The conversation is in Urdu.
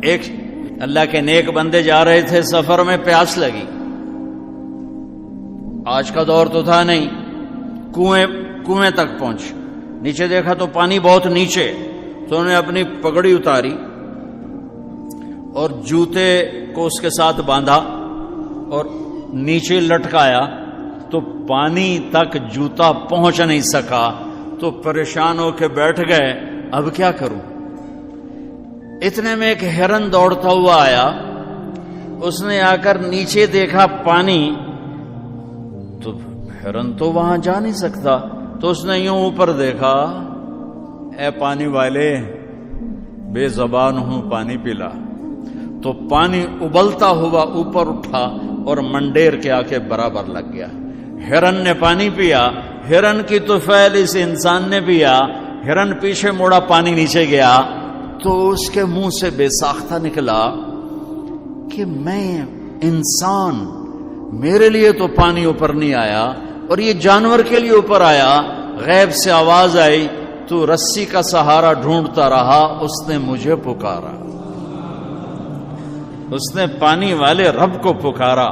ایک اللہ کے نیک بندے جا رہے تھے سفر میں، پیاس لگی، آج کا دور تو تھا نہیں، کنویں تک پہنچ، نیچے دیکھا تو پانی بہت نیچے، تو انہوں نے اپنی پگڑی اتاری اور جوتے کو اس کے ساتھ باندھا اور نیچے لٹکایا، تو پانی تک جوتا پہنچ نہیں سکا، تو پریشان ہو کے بیٹھ گئے، اب کیا کروں؟ اتنے میں ایک ہرن دوڑتا ہوا آیا، اس نے آ کر نیچے دیکھا پانی، تو ہرن تو وہاں جا نہیں سکتا، تو اس نے یوں اوپر دیکھا، اے پانی والے بے زبان ہوں، پانی پلا، تو پانی ابلتا ہوا اوپر اٹھا اور منڈیر کے آ کے برابر لگ گیا۔ ہرن نے پانی پیا، ہرن کی طفیل اس انسان نے پیا، ہرن پیچھے مڑا، پانی نیچے گیا، تو اس کے منہ سے بے ساختہ نکلا کہ میں انسان، میرے لیے تو پانی اوپر نہیں آیا اور یہ جانور کے لیے اوپر آیا۔ غیب سے آواز آئی، تو رسی کا سہارا ڈھونڈتا رہا، اس نے مجھے پکارا، اس نے پانی والے رب کو پکارا۔